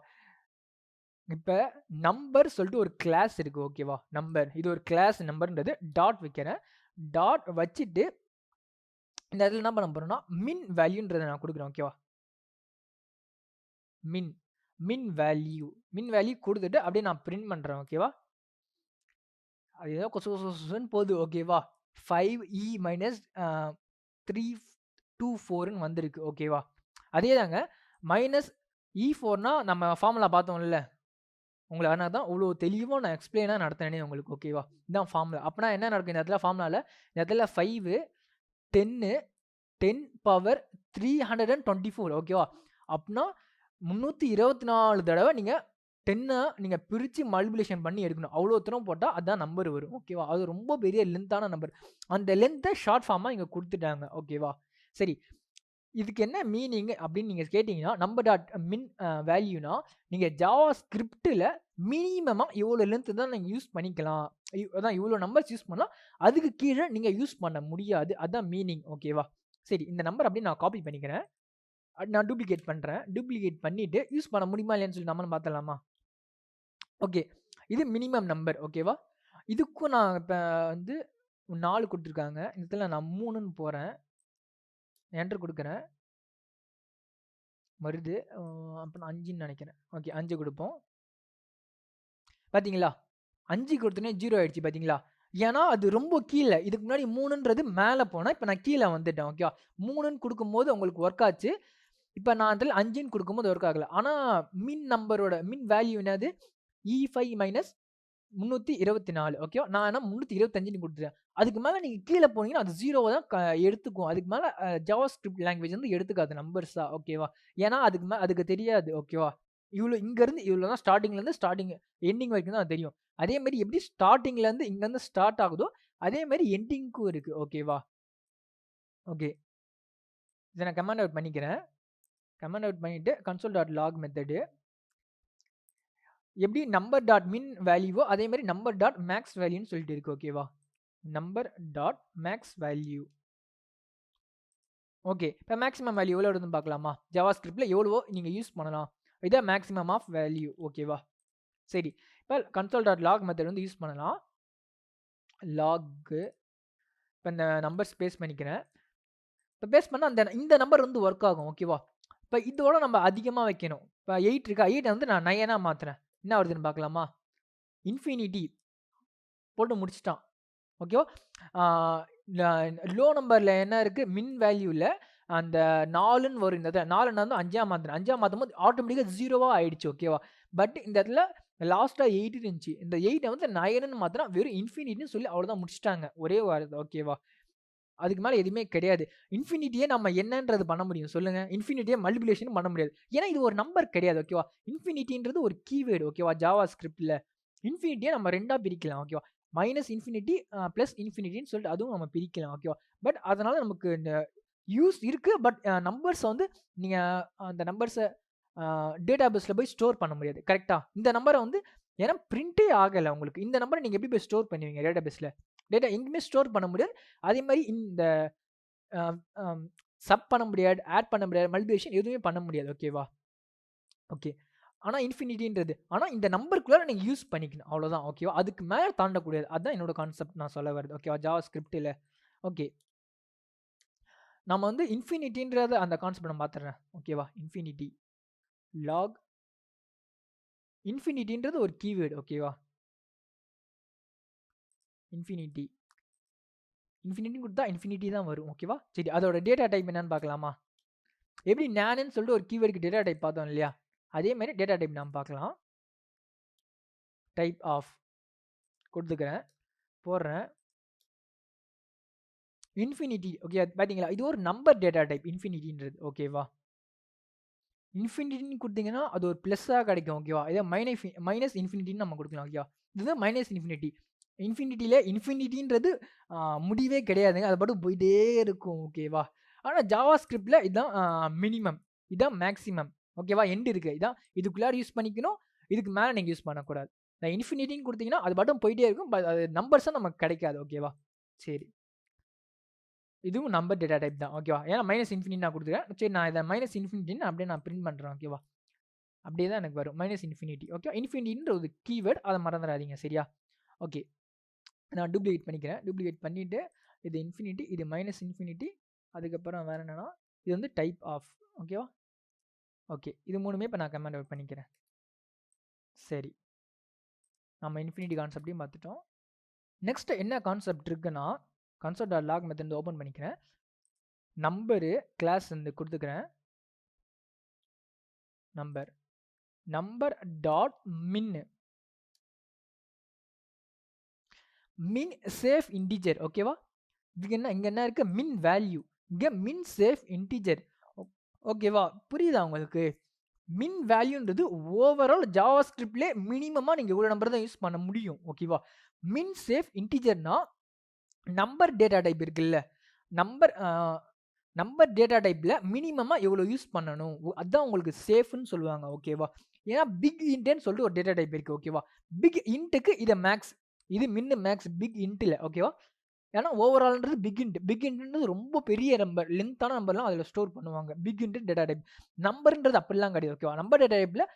[SPEAKER 1] இப்போ நம்பர் சொல்லிட்டு ஒரு கிளாஸ் இருக்குது ஓகேவா. நம்பர் இது ஒரு கிளாஸ். நம்பர்ன்றது டாட் வைக்கிறேன். டாட் வச்சுட்டு இந்த இடத்துல என்ன பண்ண போகிறோம்னா மின் வேல்யூன்றதை நான் கொடுக்குறேன் ஓகேவா. மின் வேல்யூ கொடுத்துட்டு அப்படியே நான் பிரிண்ட் பண்ணுறேன் ஓகேவா. அது ஏதோ கொசுன்னு போகுது ஓகேவா. 5e−324ன்னு வந்திருக்கு ஓகேவா. அதே தாங்க -e4னா நம்ம ஃபார்முலா பார்த்தோம்ல, உங்களை அதனால தான் இவ்வளோ தெளிவாக நான் எக்ஸ்பிளைனாக நடத்தினேனே உங்களுக்கு ஓகேவா. இதுதான் ஃபார்முலா. அப்படின்னா என்ன நடக்கும் இந்த இடத்துல ஃபார்முலாவில், இந்த இடத்துல 5 10 10 பவர் 324 ஓகேவா? அப்பனா 324 தடவை நீங்க 10 நீங்க பிரிச்சு மல்டிப்ளிகேஷன் பண்ணி எடுக்கணும். அவ்வளோ தூரம் போட்டா அதான் நம்பர் வரும். ஓகேவா? அது ரொம்ப பெரிய லென்த்தான நம்பர். அந்த லென்த்தை ஷார்ட் ஃபார்மா இங்க குடுத்துட்டாங்க. ஓகேவா? சரி. இதுக்கு என்ன மீனிங் அப்படின்னு நீங்க கேட்டீங்கன்னா, நம்பர் டாட் மின் வேல்யூனா, நீங்க ஜாவா ஸ்கிரிப்ட்ல மினிமமா இவ்வளோ லென்த் தான் நீங்க யூஸ் பண்ணிக்கலாம். அதான் இவ்வளோ நம்பர்ஸ் யூஸ் பண்ணலாம். அதுக்கு கீழ நீங்க யூஸ் பண்ண முடியாது. அதான் மீனிங். ஓகேவா? சரி. இந்த நம்பர் அப்படியே நான் காப்பி பண்ணிக்கிறேன். நான் டூப்ளிகேட் பண்றேன். டூப்ளிகேட் பண்ணிட்டு யூஸ் பண்ண முடியுமா இல்லையான்னு சொல்லி நம்மளும் பார்த்துடலாமா? ஓகே. இது மினிமம் நம்பர். ஓகேவா? இதுக்கும் நான் இப்ப வந்து 4 குடுத்துருக்காங்க. இந்த இடத்துல நான் 3ன்னு போறேன். என்டர் குடுக்குறேன். வருது. அப்ப நான் 5ன்னு நெனைக்கிறேன். ஓகே 5 குடுப்போம். பார்த்தீங்களா? 5 குடுத்தோனே 0 ஆயிடுச்சு பார்த்தீங்களா? ஏன்னா, அது ரொம்ப கீழ. இதுக்கு முன்னாடி 3ன்றது மேல போனேன். இப்ப நான் கீழ வந்துட்டேன். ஓகேவா? 3ன்னு குடுக்கும்போது உங்களுக்கு ஒர்க் ஆச்சு. இப்ப நான் அதில 5ன்னு குடுக்கும்போது ஒர்க் ஆகல. ஆனா, மின் வேல்யூ என்னது? E5 மைனஸ் 324 ஓகேவா? நான் ஆனா 325ன்னு குடுத்துட்டேன். அதுக்கு மேல நீங்க கீழ போனீங்கன்னா, அது 0வ தான் எடுத்துக்கும். அதுக்கு மேல ஜாவா ஸ்கிரிப்ட் லாங்குவேஜ் வந்து எடுத்துக்காது நம்பர்ஸா. ஓகேவா? ஏன்னா, அதுக்கு தெரியாது. ஓகேவா? இங்கருந்து இவ்வளோ தான் ஸ்டார்ட்டிங் எண்டிங் வரைக்கும் தான் அது தெரியும். அதே மாரி எப்படி ஸ்டார்ட்டிங்லேருந்து இங்கருந்து ஸ்டார்ட் ஆகுதோ, அதே மாரி எண்டிங்க்கும் இருக்கு. ஓகேவா? ஓகே. இத நான் கமாண்ட் அவுட் பண்ணிக்கிறேன். கமாண்ட் அவுட் பண்ணிட்டு கன்சோல் டாட் லாக் மெத்தடு எப்படி நம்பர் டாட் மின் வேல்யூவோ அதே மாதிரி நம்பர் டாட் மேக்ஸ் வேல்யூன்னு சொல்லிட்டு இருக்கு. ஓகேவா? Number dot maths value. Okay. இப்போ மேக்ஸிமம் வேல்யூ எவ்வளோ வருதுன்னு பார்க்கலாமா? ஜாவா ஸ்கிரிப்ட்ல எவ்வளவோ நீங்க யூஸ் பண்ணலாம். இதான் மேக்ஸிமம் ஆஃப் வேல்யூ. ஓகேவா? சரி. இப்போ கன்சோல் டாட் லாக் மெத்தட் வந்து யூஸ் பண்ணலாம். லாக்கு இப்போ இந்த நம்பர் பேஸ்ட் பண்ணிக்கிறேன். இப்போ பேஸ்ட் பண்ணா இந்த நம்பர் வந்து ஒர்க் ஆகும். ஓகேவா? இப்போ இதோட நம்ம அதிகமா வைக்கணும். இப்போ 8 இருக்கா? 8 வந்து நான் 9ஆ மாத்துறேன். என்ன வருதுன்னு பார்க்கலாமா? இன்ஃபினிட்டி போட்டு முடிச்சுட்டான். ஓகேவா? ஆ லோ நம்பர்ல என்ன இருக்கு? மின் வேல்யூல அந்த 4ன்னு வரும். இந்த இடத்துல 4 நான் வந்து 5ஆ மாத்துறேன். 5ஆ மாத்தும்போது ஆட்டோமேட்டிக்கா 0வா ஆயிடுச்சு. ஓகேவா? பட் இந்த இடத்துல லாஸ்ட்டா 8 இருந்துச்சு. இந்த 8 வந்து 9ன்னு மாத்துனா வெறும் இன்ஃபினிட்டின்னு சொல்லி அவ்வளோதான் முடிச்சுட்டாங்க. ஒரே வார்த்தை. ஓகேவா? அதுக்கு மேல எதுவுமே கிடையாது. இன்ஃபினிட்டியே நம்ம என்னன்றது பண்ண முடியும் சொல்லுங்க. இன்ஃபினிட்டியே மல்டிப்ளிகேஷன் பண்ண முடியாது. ஏன்னா இது ஒரு நம்பர் கிடையாது. ஓகேவா? இன்ஃபினிட்டின்றது ஒரு கீவேர்ட். ஓகேவா? ஜாவா ஸ்கிரிப்ட்ல. இன்ஃபினிட்டிய நம்ம 2ஆ பிரிக்கலாம். ஓகேவா? மைனஸ் இன்ஃபினிட்டி பிளஸ் இன்ஃபினிட்டின்னு சொல்லிட்டு அதுவும் நம்ம பிரிக்கலாம். ஓகேவா? பட் அதனால நமக்கு இந்த யூஸ் இருக்கு. பட் நம்பர்ஸ வந்து நீங்க அந்த நம்பர்ஸ டேட்டாபேஸ்ல போய் ஸ்டோர் பண்ண முடியாது. கரெக்ட்டா? இந்த நம்பர வந்து ஏன்னா பிரிண்டே ஆகல உங்களுக்கு. இந்த நம்பர நீங்க எப்படி போய் ஸ்டோர் பண்ணுவீங்க டேட்டாபேஸ்ல? டேட்டா எங்கேயுமே ஸ்டோர் பண்ண முடியாது. அதே மாரி இந்த அ அம் சப் பண்ண முடியாது, ஆட் பண்ண முடியாது, மல்டிப்ளிகேஷன் எதுவுமே பண்ண முடியாது. ஓகேவா? ஓகே. ஆனா இன்ஃபினிட்டின்றது ஆனா இந்த நம்பருக்குள்ள நீங்க யூஸ் பண்ணிக்கணும். அவ்வளோதான். ஓகேவா? அதுக்கு மேல தாண்டக்கூடாது. அதான் என்னோட கான்செப்ட் நான் சொல்ல வரது. ஓகேவா? ஜாவா ஸ்கிரிப்ட்ல. ஓகே. நம்ம வந்து இன்ஃபினிட்டின்றத அந்த கான்செப்ட் நான் பார்த்துடுறேன். ஓகேவா? இன்ஃபினிட்டி. லாக் இன்ஃபினிட்டின்றது ஒரு கீவேர்ட். ஓகேவா? இன்ஃபினிட்டி. இன்ஃபினிட்டின்னு குடுத்தா இன்ஃபினிட்டி தான் வரும். ஓகேவா? சரி அதோட டேட்டா டைப் என்னன்னு பார்க்கலாமா? எப்படி நானுன்னு சொல்லிட்டு ஒரு கீவேர்டுக்கு டேட்டா டைப் பார்த்தோம் இல்லையா? அதே மாரி டேட்டா டைப் நாம பார்க்கலாம். டைப் ஆஃப் குடுத்துக்கிறேன். போடுறேன். இன்ஃபினிட்டி. ஓகே. பார்த்தீங்களா? இது ஒரு நம்பர் டேட்டா டைப் இன்ஃபினிட்டின்றது. ஓகேவா? இன்ஃபினிட்டின்னு குடுத்தீங்கன்னா, அது ஒரு பிளஸ்ஸா கிடைக்கும். ஓகேவா? இதே மைனஸ் இன்ஃபினிட்டின்னு நம்ம குடுக்கலாம். ஓகேவா? இது மைனஸ் இன்ஃபினிட்டி. இன்ஃபினிட்டில இன்ஃபினிட்டின்றது முடிவே கிடையாதுங்க. அது பாட்டுக்கு போயிட்டே இருக்கும். ஓகேவா? ஆனா ஜாவா ஸ்கிரிப்ட்ல இதான் மினிமம். இதான் மேக்ஸிமம். ஓகேவா? எண்ட் இருக்கு. இதான் இதுக்குள்ளார யூஸ் பண்ணிக்கணும். இதுக்கு மேல நீங்க யூஸ் பண்ணக்கூடாது. நான் இன்ஃபினிட்டின்னு குடுத்தீங்கன்னா, அது பாட்டுக்கு போயிட்டே இருக்கும். அது நம்பர்ஸா நமக்கு கிடைக்காது. ஓகேவா? சரி. இதுவும் நம்பர் டேட்டா டைப் தான். ஓகேவா? ஏன்னா மைனஸ் இன்ஃபினிட்டி நான் குடுத்துருக்கேன். சரி நான் இத மைனஸ் இன்ஃபினிட்டின்னு அப்படியே நான் பிரிண்ட் பண்றேன். ஓகேவா? அப்படியே தான் எனக்கு வரும். Minus infinity. ஓகே. இன்ஃபினிட்டின்ற ஒரு கீவேர்ட். அத மறந்துறாதீங்க. சரியா? ஓகே. நான் டூப்ளிகேட் பண்ணிக்கிறேன். டூப்ளிகேட் பண்ணிட்டு, இது இன்ஃபினிட்டி, இது மைனஸ் இன்ஃபினிட்டி. அதுக்கப்புறம் வேற என்னன்னா, இது வந்து டைப் ஆஃப். ஓகேவா? ஓகே. இது 3மே இப்ப நான் கமாண்ட் அவுட் பண்ணிக்கிறேன். சரி. நம்ம இன்ஃபினிட்டி கான்செப்ட்டையும் பார்த்துட்டோம். நெக்ஸ்ட் என்ன கான்செப்ட் இருக்குன்னா, console dot log method open பண்ணிக்கிறேன். நம்பரு கிளாஸ் வந்து குடுத்துக்கிறேன். நம்பர் டாட் மின். மின் சேஃப் இன்டிஜர். ஓகேவா? இங்க என்ன இருக்கு? மின் வேல்யூ. இங்கே மின் சேஃப் இன்டிஜர். ஓகேவா, புரியுதா உங்களுக்கு? மின் வேல்யூன்றது ஓவரால் ஜாவா ஸ்கிரிப்ட்லேயே மினிமமாக நீங்கள் இவ்வளோ நம்பர் தான் யூஸ் பண்ண முடியும். ஓகேவா, மின் சேஃப் இன்டிஜர்னா நம்பர் டேட்டா டைப் இருக்குல்ல, நம்பர் நம்பர் டேட்டா டைப்பில் மினிமமாக எவ்வளோ யூஸ் பண்ணணும், அதுதான் உங்களுக்கு சேஃப்னு சொல்லுவாங்க. ஓகேவா, ஏன்னா பிக் இன்ட்னு சொல்லிட்டு ஒரு டேட்டா டைப் இருக்குது. ஓகேவா, பிக் இன்ட்டுக்கு இதை மேக்ஸ், இது மின்னு மேக்ஸ் பிக் இன்ட்டில். ஓகேவா, ஏன்னா ஓவரால்ன்றது பிக் இன்ட்ன்றது ரொம்ப பெரிய நம்பர், லென்த்தான நம்பர்லாம் அதில் ஸ்டோர் பண்ணுவாங்க. Big int data type. நம்பர்ன்றது அப்படிலாம் கிடையாது. ஓகேவா, நம்பர் டேட்டா டைப்பில்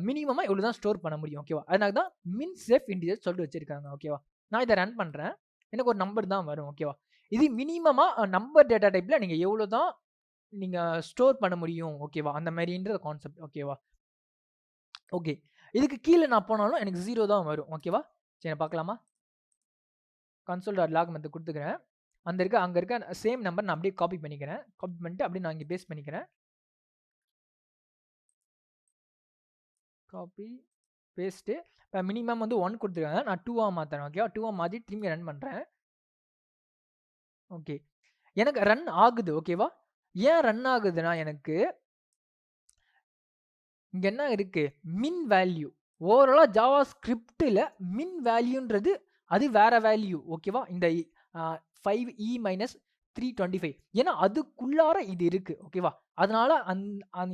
[SPEAKER 1] மினிமமாக இவ்வளோ தான் ஸ்டோர் பண்ண முடியும். ஓகேவா, அதனால தான் மின் சேஃப் இன்டிஜர் சொல்லிட்டு வச்சிருக்காங்க. ஓகேவா, நான் இதை ரன் பண்ணுறேன், எனக்கு ஒரு நம்பர் தான் வரும். ஓகேவா, இது மினிமமாக நம்பர் டேட்டா டைப்பில் நீங்கள் எவ்வளோ தான் நீங்கள் ஸ்டோர் பண்ண முடியும். ஓகேவா, அந்த மாதிரின்ற கான்செப்ட். ஓகேவா, ஓகே, இதுக்கு கீழே நான் போனாலும் எனக்கு 0 தான் வரும். ஓகேவா, சரி பார்க்கலாமா? console.log மெத்தட் கொடுத்துக்கிறேன். அங்கே இருக்க சேம் நம்பர் நான் அப்படியே காப்பி பண்ணிக்கிறேன். காப்பி பண்ணிட்டு அப்படியே நான் இங்கே பேஸ்ட் பண்ணிக்கிறேன். Copy paste. இப்போ மினிமம் வந்து 1 கொடுத்துருக்காங்க, நான் 2 மாற்றுறேன். ஓகேவா, 2 மாற்றி திரும்பி ரன் பண்ணுறேன். ஓகே, எனக்கு ரன் ஆகுது. ஓகேவா, ஏன் ரன் ஆகுதுன்னா எனக்கு இங்கே என்ன இருக்குது, மின் வேல்யூ. ஓவராலாக ஜாவா ஸ்கிரிப்டில் மின் வேல்யூன்றது அது வேற வேல்யூ. ஓகேவா, இந்த 5e மைனஸ் 325, ஏன்னா அதுக்குள்ளார இது இருக்குது. ஓகேவா, அதனால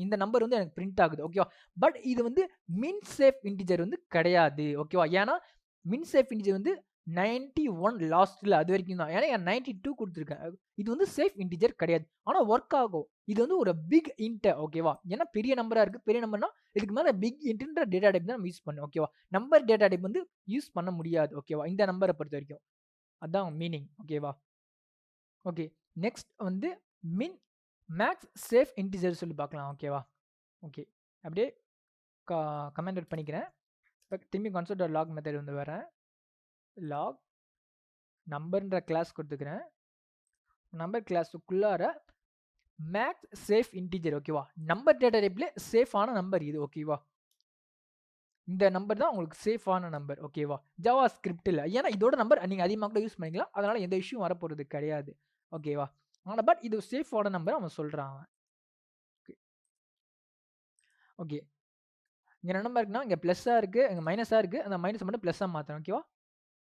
[SPEAKER 1] இந்த நம்பர் வந்து எனக்கு பிரிண்ட் ஆகுது. ஓகேவா, பட் இது வந்து மின் சேஃப் இன்டிஜர் வந்து கிடையாது. ஓகேவா, ஏன்னா மின் சேஃப் இன்டிஜர் வந்து 91 லாஸ்ட்டில் அது வரைக்கும் தான். ஏன்னா 92 கொடுத்துருக்கேன். இது வந்து சேஃப் இன்டிஜர் கிடையாது, ஆனால் ஒர்க் ஆகும். இது வந்து ஒரு பிக் இன்ட். ஓகேவா, ஏன்னா பெரிய நம்பராக இருக்குது. பெரிய நம்பர்னா இதுக்கு மேலே பிக் இன்ட்ன்ற டேட்டா டைப் தான் நம்ம யூஸ் பண்ணோம். ஓகேவா, நம்பர் டேட்டா டைப் வந்து யூஸ் பண்ண முடியாது. ஓகேவா, இந்த நம்பரை பொறுத்த வரைக்கும் அதான் மீனிங். ஓகேவா, ஓகே, நெக்ஸ்ட் வந்து மின் மேக்ஸ் சேஃப் இன்டிஜர் சொல்லி பார்க்கலாம். ஓகேவா, ஓகே, அப்படியே கமெண்ட் அவுட் பண்ணிக்கிறேன். இப்போ திரும்பி console.log மெத்தட் வந்து வரேன். லாக் நம்பர்ன்ற கிளாஸ் கொடுத்துக்கிறேன். நம்பர் கிளாஸுக்குள்ளார மேக்ஸ் சேஃப் இன்டிஜர். ஓகேவா, நம்பர் டேட்டா டைப்ல சேஃபான நம்பர் இது. ஓகேவா, இந்த நம்பர் தான் உங்களுக்கு சேஃபான நம்பர். ஓகேவா, ஜாவா ஸ்கிரிப்டில், ஏன்னா இதோட நம்பர் நீங்கள் அதிகமாக கூட யூஸ் பண்ணிக்கலாம், அதனால் எந்த இஷ்யூ வரப்போகிறது கிடையாது. ஓகேவா, ஆனால் பட் இது சேஃபான நம்பர் அவன் சொல்கிறான். ஓகே, ஓகே, இங்கே என்ன நம்பர் இருக்குன்னா இங்கே ப்ளஸ்ஸாக இருக்குது, இங்கே மைனஸாக இருக்குது. அந்த மைனஸ் மட்டும் ப்ளஸ்ஸாக மாற்றணும். ஓகேவா,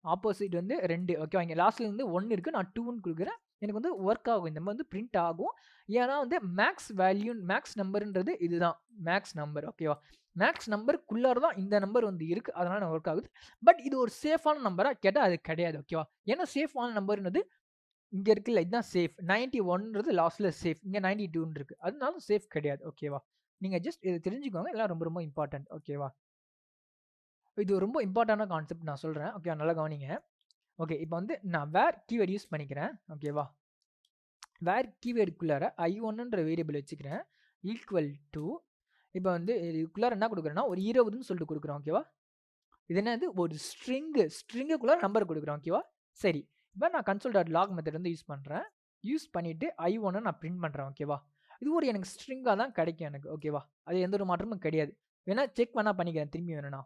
[SPEAKER 1] ஆப்போசிட் வந்து 2. ஓகேவா, இங்கே லாஸ்ட்ல வந்து 1 இருக்குது, நான் 2ன்னு கொடுக்குறேன். எனக்கு வந்து ஒர்க் ஆகும், இந்த மாதிரி வந்து பிரிண்ட் ஆகும். ஏன்னா வந்து மேக்ஸ் வேல்யூ, மேக்ஸ் நம்பர்ன்றது இதுதான் மேக்ஸ் நம்பர். ஓகேவா, மேக்ஸ் நம்பருக்குள்ளார தான் இந்த நம்பர் வந்து இருக்குது, அதனால் நான் ஒர்க் ஆகுது. பட் இது ஒரு சேஃபான நம்பராக கேட்டால் அது கிடையாது. ஓகேவா, ஏன்னா சேஃபான நம்பர்ன்றது இங்கே இருக்குல்ல, இதுதான் சேஃப். 91ன்றது லாஸ்ட்டில் சேஃப், இங்கே 92 இருக்குது, அதனால சேஃப் கிடையாது. ஓகேவா, நீங்கள் ஜஸ்ட் இதை தெரிஞ்சுக்கோங்க, இதெல்லாம் ரொம்ப ரொம்ப இம்பார்ட்டன்ட். ஓகேவா, இது ரொம்ப இம்பார்ட்டண்டான கான்செப்ட் நான் சொல்கிறேன். ஓகே, நல்லா கவனிங்க. ஓகே, இப்போ வந்து நான் வேர் கீவேர்டு யூஸ் பண்ணிக்கிறேன். ஓகேவா, வேர் கீவேர்டுக்குள்ளார i1ன்ற வேரியபிள் வச்சுக்கிறேன். ஈக்குவல் டு, இப்போ வந்து இதுக்குள்ளார என்ன கொடுக்குறேன்னா ஒரு 20ன்னு சொல்லிட்டு கொடுக்குறோம். ஓகேவா, இது என்னது, ஒரு ஸ்ட்ரிங்குக்குள்ளார நம்பர் கொடுக்குறோம். ஓகேவா, சரி, இப்போ நான் console.log மெத்தட் வந்து யூஸ் பண்ணுறேன். யூஸ் பண்ணிவிட்டு i1 நான் பிரிண்ட் பண்ணுறேன். ஓகேவா, இது ஒரு எனக்கு ஸ்ட்ரிங்காக தான் கிடைக்கும் எனக்கு. ஓகேவா, அது எந்த ஒரு மாற்றமும் கிடையாது. வேணா செக் பண்ணால் பண்ணிக்கிறேன் திரும்பி வேணும்னா.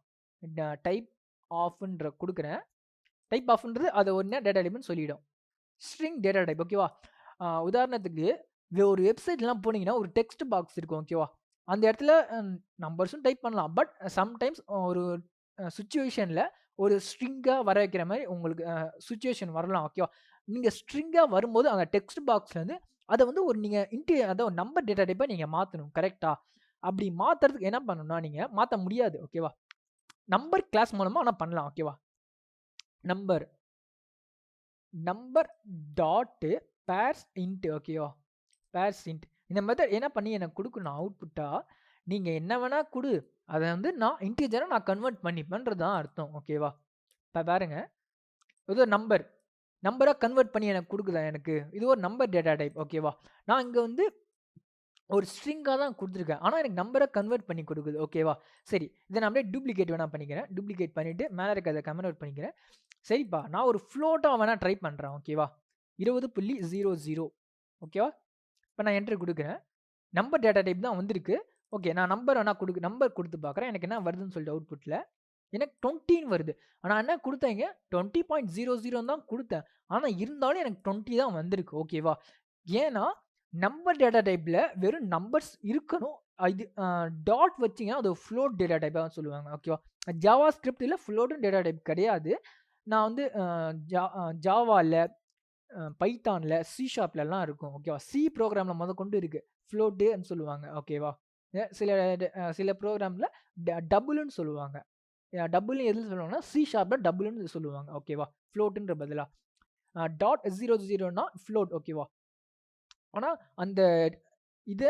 [SPEAKER 1] டைப் ஆஃப்ன்ற கொடுக்குறேன். டைப் ஆஃப்ன்றது அதை ஒன்றே டேட்டா டைப்னு சொல்லிடும், ஸ்ட்ரிங் டேட்டா டைப். ஓகேவா, உதாரணத்துக்கு ஒரு வெப்சைட்லாம் போனீங்கன்னா ஒரு டெக்ஸ்ட் பாக்ஸ் இருக்கும். ஓகேவா, அந்த இடத்துல நம்பர்ஸும் டைப் பண்ணலாம், பட் சம்டைம்ஸ் ஒரு சுச்சுவேஷனில் ஒரு ஸ்ட்ரிங்காக வர வைக்கிற மாதிரி உங்களுக்கு சுச்சுவேஷன் வரலாம். ஓகேவா, நீங்கள் ஸ்ட்ரிங்காக வரும்போது அந்த டெக்ஸ்ட் பாக்ஸ்லேருந்து அதை வந்து ஒரு நீங்கள் அதை ஒரு நம்பர் டேட்டா டைப்பை நீங்கள் மாற்றணும். கரெக்டாக, அப்படி மாற்றுறதுக்கு என்ன பண்ணணும்னா நீங்கள் மாற்ற முடியாது. ஓகேவா, நம்பர் கிளாஸ் மூலமாக ஆனால் பண்ணலாம். ஓகேவா, நம்பர் டாட்டு பேர்ஸ் இன்ட். ஓகேவா, பேர்ஸ் இன்ட் இந்த மெத்தட் என்ன பண்ணி எனக்கு கொடுக்கணும் அவுட்புட்டாக, நீங்கள் என்ன வேணால் கொடு, அதை வந்து நான் இன்டீஜராக நான் கன்வெர்ட் பண்ணிப்பேன்றது தான் அர்த்தம். ஓகேவா, இப்போ பாருங்க, இது ஒரு நம்பராக கன்வெர்ட் பண்ணி எனக்கு கொடுக்குதா, எனக்கு இது ஒரு நம்பர் டேட்டா டைப். ஓகேவா, நான் இங்கே வந்து ஒரு ஸ்ட்ரிங்காக தான் கொடுத்துருக்கேன், ஆனால் எனக்கு நம்பரை கன்வெர்ட் பண்ணி கொடுக்குது. ஓகேவா, சரி, இதை நான் அப்படியே டூப்ளிகேட் வேணால் பண்ணிக்கிறேன். டூப்ளிகேட் பண்ணிவிட்டு மேலே இருக்க அதை கன்வெர்ட் பண்ணிக்கிறேன். சரிப்பா, நான் ஒரு ஃப்ளோட்டாக வேணால் ட்ரை பண்ணுறேன். ஓகேவா, 20.00. ஓகேவா, இப்போ நான் என்ட்ரு கொடுக்குறேன். நம்பர் டேட்டா டைப் தான் வந்திருக்கு. ஓகே, நான் நம்பர் வேணால் நம்பர் கொடுத்து பார்க்குறேன், எனக்கு என்ன வருதுன்னு சொல்லிட்டு அவுட்புட்டில் எனக்கு 20ன்னு வருது. ஆனால் என்ன கொடுத்தேங்க, 20.00 தான் கொடுத்தேன், ஆனால் இருந்தாலும் எனக்கு 20 தான் வந்திருக்கு. ஓகேவா, ஏன்னா நம்பர் டேட்டா டைப்ல வெறும் நம்பர்ஸ் இருக்கணும். இது டாட் வச்சீங்கன்னா அது ஃப்ளோட் டேட்டா டைப்பா சொல்லுவாங்க. ஓகேவா? ஜாவா ஸ்கிரிப்ட்ல ஃப்ளோட்னு டேட்டா டைப் கிடையாது. நான் வந்து ஜாவால, பைத்தான்ல, சி ஷார்ப்லலாம் இருக்கும். ஓகேவா? சி ப்ரோகிராம்ல முதற்கொண்டு இருக்கு. ஃப்ளோட்டுன்னு சொல்லுவாங்க. ஓகேவா? சில ப்ரோகிராம்ல டபுள்னு சொல்லுவாங்க. டபுள்னு எதுல சொல்லுவாங்கன்னா, சி ஷார்ப்ல டபுள்னு சொல்லுவாங்க. ஓகேவா? ஃப்ளோட்ன்ற பதிலா. டாட் 00னா ஃப்ளோட். ஓகேவா? ஆனா அந்த இத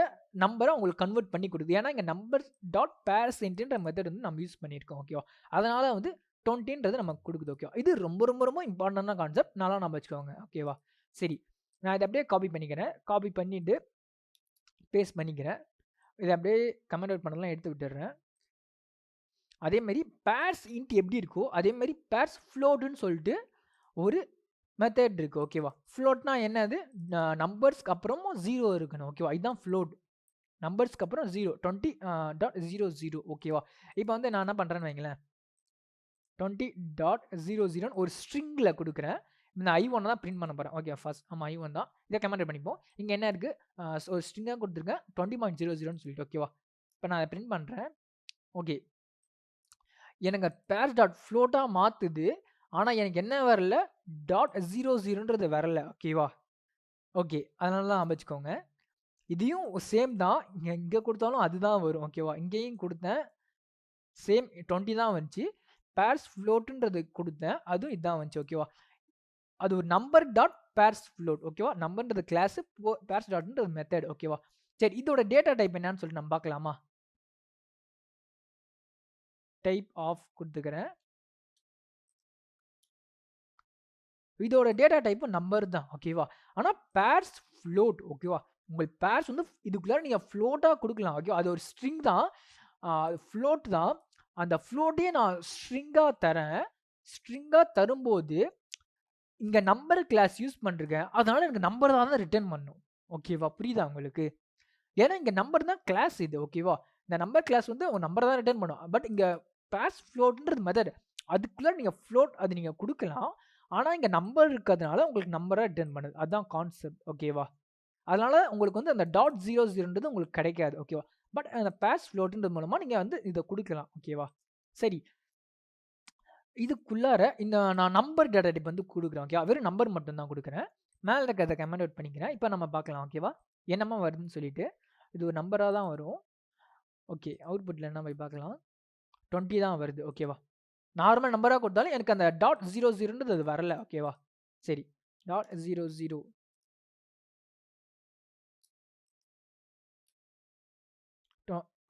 [SPEAKER 1] நம்பரா உங்களுக்கு கன்வெர்ட் பண்ணி குடுக்குது. ஏன்னா, இங்க நம்பர் டாட் பேர்சென்ட்ன்ற மெத்தட் வந்து நம்ம யூஸ் பண்ணியிருக்கோம். ஓகேவா? அதனால வந்து 20ன்றது நமக்கு குடுக்குது. ஓகேவா? இது ரொம்ப ரொம்ப ரொம்ப இம்பார்ட்டன்டான கான்செப்ட். நல்லா ஞாபகம் வச்சுக்கோங்க. ஓகேவா? சரி. நான் இத அப்படியே காப்பி பண்ணிக்கிறேன். காப்பி பண்ணிட்டு பேஸ்ட் பண்ணிக்கிறேன். இத அப்படியே கமெண்ட் அவுட் பண்ணதெல்லாம் எடுத்து விட்டுர்றேன். அதே மாரி பேர்ஸ் இன்ட் எப்படி இருக்கோ, அதே மாரி பேர்ஸ் ஃப்ளோட்ன்னு சொல்லிட்டு ஒரு மெத்தட் இருக்கு. ஓகேவா? ஃப்ளோட்னா என்னது? நம்பர்ஸ்க்கு அப்புறமும் 0 இருக்கணும். ஓகேவா? இதுதான் ஃப்ளோட். நம்பர்ஸ்க்கு அப்புறம் 0 20.00 ஓகேவா? இப்போ வந்து நான் என்ன பண்றேன்னு வைங்களேன். 20.00 ஒரு ஸ்ட்ரிங்ல குடுக்குறேன். இந்த I1 தான் பிரிண்ட் பண்ண போறேன். ஓகே ஃபர்ஸ்ட் ஆமா I1 தான். இத கமெண்ட் பண்ணிப்போம். இங்க என்ன இருக்கு? ஒரு ஸ்ட்ரிங்கா குடுத்துருக்கேன் 20.00ன்னு சொல்லிட்டு ஓகேவா? இப்போ நான் அத பிரிண்ட் பண்றேன். ஓகே. எனக்கு பேர் டாட் ஃப்ளோட்டா மாத்துது. ஆனா எனக்கு என்ன வரல? .00ன்றது வரல. ஓகேவா? ஓகே. அதனால தான் வச்சுக்கோங்க. இதையும் சேம் தான். இங்க குடுத்தாலும் அதுதான் வரும். ஓகேவா? இங்கேயும் குடுத்தேன். சேம் 20 தான் வந்துச்சு. பேர்ஸ் ஃப்ளோட்ன்றது குடுத்தேன். அதுவும் இதான் வந்துச்சு. ஓகேவா? அது ஒரு நம்பர் டாட் பேர்ஸ் ஃப்ளோட். ஓகேவா? நம்பர்ன்றது கிளாஸ், பேர்ஸ் டாட்ன்றது மெத்தட். ஓகேவா? சரி இதோட டேட்டா டைப் என்னன்னு சொல்லிட்டு நம்ம பார்க்கலாமா? டைப் ஆஃப் குடுத்துக்கிறேன். இதோட டேட்டா டைப் நம்பர் தான். ஓகேவா? ஆனா பேர்ஸ் ஃப்ளோட். ஓகேவா? உங்கள் பேர்ஸ் வந்து இதுக்குள்ள நீங்க ஃப்ளோட்டா குடுக்கலாம். ஓகே. அது ஒரு ஸ்ட்ரிங் தான். ஃப்ளோட் தான். அந்த ஃப்ளோட்டையே நான் ஸ்ட்ரிங்கா தரேன். ஸ்ட்ரிங்கா தரும்போது இங்க நம்பர் கிளாஸ் யூஸ் பண்ணிருக்கேன். அதனால எனக்கு நம்பர் தான் ரிட்டர்ன் பண்ணும். ஓகேவா? புரியுதா உங்களுக்கு? ஏன்னா இங்க நம்பர் தான் கிளாஸ் இது. ஓகேவா? இந்த நம்பர் கிளாஸ் வந்து உங்க நம்பர் தான் ரிட்டர்ன் பண்ணும். பட் இங்க பேர்ஸ் ஃப்ளோட்ன்றது மெத்தட். அதுக்குள்ள நீங்க ஃப்ளோட் அது நீங்க குடுக்கலாம். ஆனா இங்க நம்பர் இருக்கிறதுனால உங்களுக்கு நம்பரா ரிட்டர்ன் பண்ணுது. அதான் கான்செப்ட். ஓகேவா? அதனால உங்களுக்கு வந்து அந்த .00ன்றது உங்களுக்கு கிடைக்காது. ஓகேவா? பட் அந்த பேர்ஸ் ஃப்ளோட்ன்றது மூலமா நீங்க வந்து இத குடுக்கலாம். ஓகேவா? சரி. இதுக்குள்ளார இந்த நான் நம்பர் டேட்டா டைப் வந்து குடுக்குறேன். ஓகேவா? வெறும் நம்பர் மட்டும் தான் குடுக்குறேன். மேல இருக்கிறத கமெண்ட் அவுட் பண்ணிக்கிறேன். இப்ப நம்ம பார்க்கலாம். ஓகேவா? என்னமா வருதுன்னு சொல்லிட்டு. இது ஒரு நம்பரா தான் வரும். ஓகே. அவுட்புட்ல என்ன போய் பார்க்கலாம். 20 தான் வருது. ஓகேவா? நார்மல் நம்பரா குடுத்தாலும் எனக்கு அந்த .00ன்றது அது வரல. ஓகேவா? சரி. .00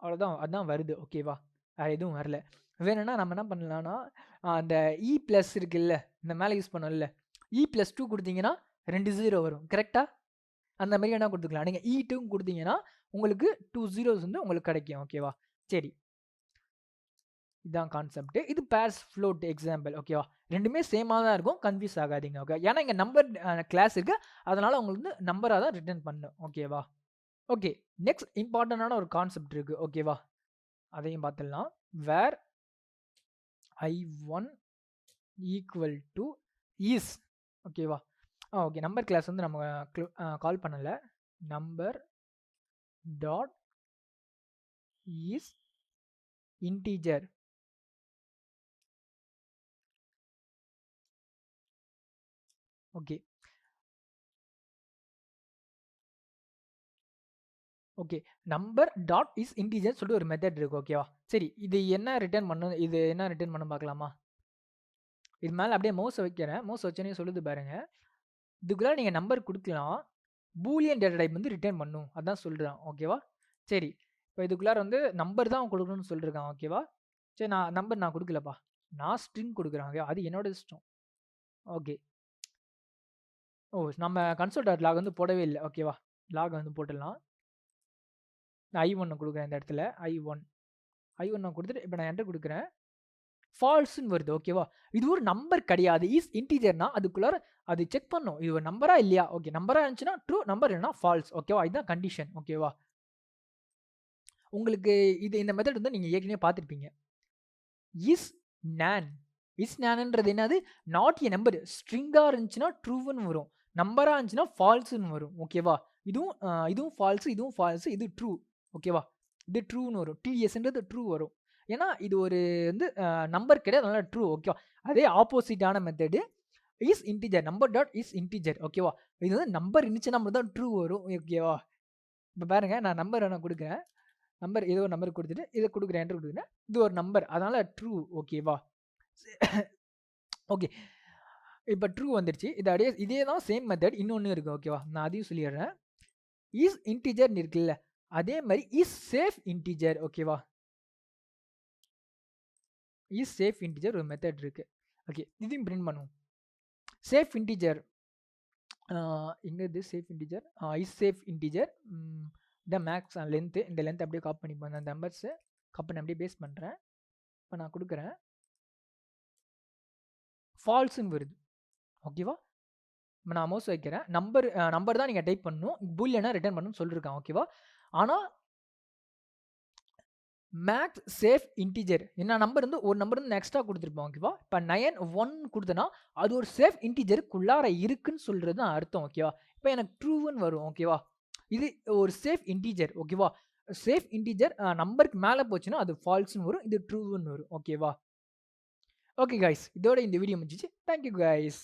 [SPEAKER 1] அவ்வளோதான். அதான் வருது. ஓகேவா? வேற எதுவும் வரல. வேணும்னா நம்ம என்ன பண்ணலாம்னா, அந்த E+ இருக்குல்ல, இந்த மேல யூஸ் பண்ணோம்ல. E+2 குடுத்தீங்கன்னா 2 0 வரும். கரெக்ட்டா? அந்த மாரி வேணா குடுத்துக்கலாம். நீங்க E2 குடுத்தீங்கன்னா, உங்களுக்கு 2 zeros வந்து உங்களுக்கு கிடைக்கும். ஓகேவா? சரி. இதான் கான்செப்ட். இது பேர்ஸ் ஃப்ளோட் எக்ஸாம்பிள். ஓகேவா? 2மே சேமா தான் இருக்கும். கன்ஃப்யூஸ் ஆகாதீங்க. ஓகே. ஏன்னா இங்க நம்பர் கிளாஸ் இருக்கு. அதனால உங்களுக்கு வந்து நம்பரா தான் ரிட்டர்ன் பண்ணும். ஓகேவா? ஓகே. நெக்ஸ்ட் இம்பார்ட்டன்டான ஒரு கான்செப்ட் இருக்கு. ஓகேவா? அதையும் பார்த்துடலாம். வேர் I1 ஈக்குவல் டு இஸ். ஓகேவா? ஓகே. நம்பர் கிளாஸ் வந்து நம்ம கால் பண்ணல. Number dot is integer. Okay. Okay. Number dot is integer சொல்லிட்டு ஒரு மெத்தட் இருக்கு. ஓகேவா? சரி. இது என்ன ரிட்டர்ன் பண்ணும்? இது என்ன ரிட்டர்ன் பண்ணும் பார்க்கலாமா? இது மேல அப்படியே மவுஸ வைக்கிறேன். மவுஸ் வச்சோனே சொல்லுது பாருங்க. இதுக்குள்ள நீங்க நம்பர் குடுக்கலாம். பூலியன் டேட்டா டைப் வந்து ரிட்டர்ன் பண்ணும். அதான் சொல்றான். ஓகேவா? சரி. இப்ப இதுக்குள்ளார வந்து நம்பர் தான் குடுக்கணும்னு சொல்லிருக்கான். ஓகேவா? சரி நான் நம்பர் நான் குடுக்கலப்பா. நான் ஸ்ட்ரிங் குடுக்குறேன். ஓகே. அது என்னோட இஷ்டம். ஓகே. நம்ம கன்சோல் டாட் லாக் வந்து போடவே இல்ல. ஓகேவா? லாக் வந்து போட்டுடலாம். நான் I1 குடுக்குறேன் இந்த இடத்துல. I1 நான் குடுத்துட்டு இப்ப நான் என்டர் குடுக்குறேன். ஃபால்ஸ்ன்னு வருது. ஓகேவா? இது ஒரு நம்பர் கிடையாது. இஸ் இன்டிஜர்னா அதுக்குள்ளார அது செக் பண்ணும். இது ஒரு நம்பரா இல்லையா? ஓகே. நம்பரா இருந்துச்சுன்னா ட்ரூ, நம்பர் இல்லன்னா ஃபால்ஸ். ஓகேவா? இதுதான் கண்டிஷன். ஓகேவா? உங்களுக்கு இந்த மெத்தட் வந்து நீங்க ஏற்கனவே பார்த்திருப்பீங்க. இஸ் நான். இஸ் நான்ன்றது என்னது? Not a number. ஸ்ட்ரிங்கா இருந்துச்சுன்னா ட்ரூன்னு வரும். நம்பரா இருந்துச்சுன்னா ஃபால்ஸ்ன்னு வரும். ஓகேவா? இதுவும் ஃபால்ஸ், இதுவும் ஃபால்ஸ், இது ட்ரூ. ஓகேவா? இது ட்ரூன்னு வரும். டிஎஸ்ன்றது ட்ரூ வரும். ஏன்னா இது ஒரு வந்து நம்பர் கிடையாது. அதனால ட்ரூ. ஓகேவா? அதே ஆப்போசிட்டான method is integer. Number dot is integer. ஓகேவா? இது வந்து நம்பர் இருந்துச்சுன்னா மட்டும் தான் ட்ரூ வரும். ஓகேவா? இப்ப பாருங்க நான் நம்பர் நான் குடுக்குறேன். நம்பர் ஏதோ ஒரு நம்பர் குடுத்துட்டு, இத குடுக்குறேன், என்டர் குடுக்குறேன். இது ஒரு நம்பர். அதனால ட்ரூ. ஓகேவா? ஓகே. இப்ப ட்ரூ வந்துருச்சு. இது அப்படியே இதே தான் சேம் மெத்தட் இன்னொன்னு இருக்கு. ஓகேவா? நான் அதையும் சொல்லிடுறேன். இஸ் இன்டிஜர்ன்னு இருக்குல்ல. அதே மாரி இஸ் சேஃப் இன்டிஜர். ஓகேவா? இஸ் சேஃப் இன்டிஜர் ஒரு மெத்தட் இருக்கு. ஓகே. இதையும் பிரிண்ட் பண்ணுவோம். சேஃப் இன்டிஜர் எங்கது safe integer? Is safe integer. The max length. இந்த லென்த் அப்படியே காப்பி பண்ணிப்போம். அந்த நம்பர்ஸ் காப்பி பண்ணி அப்படியே பேஸ்ட் பண்றேன். இப்ப நான் குடுக்குறேன். ஃபால்ஸ்ன்னு வருது. ஓகேவா? இப்ப நான் மவுஸ் வைக்கிறேன். நம்பர் தான் நீங்க டைப் பண்ணணும். பூலியனா ரிட்டர்ன் பண்ணணும்னு சொல்லிருக்கான். ஓகேவா? ஆனா மேக்ஸ் சேஃப் இன்டிஜர் என்ன நம்பர் வந்து ஒரு நம்பர் வந்து எக்ஸ்ட்ரா குடுத்துருப்போம். ஓகேவா? இப்ப 9 1 குடுத்தேன்னா, அது ஒரு சேஃப் இன்டிஜருக்குள்ளார இருக்குன்னு சொல்றது தான் அர்த்தம். ஓகேவா? இப்ப எனக்கு ட்ரூன்னு வரும். ஓகேவா? இது ஒரு சேஃப் இன்டிஜர். ஓகேவா? சேஃப் இன்டிஜர் நம்பருக்கு மேல போச்சுன்னா, அது ஃபால்ஸ்ன்னு வரும். இது ட்ரூன்னு வரும். ஓகேவா? Okay guys. இதோட இந்த வீடியோ முடிஞ்சுச்சு. Thank you guys.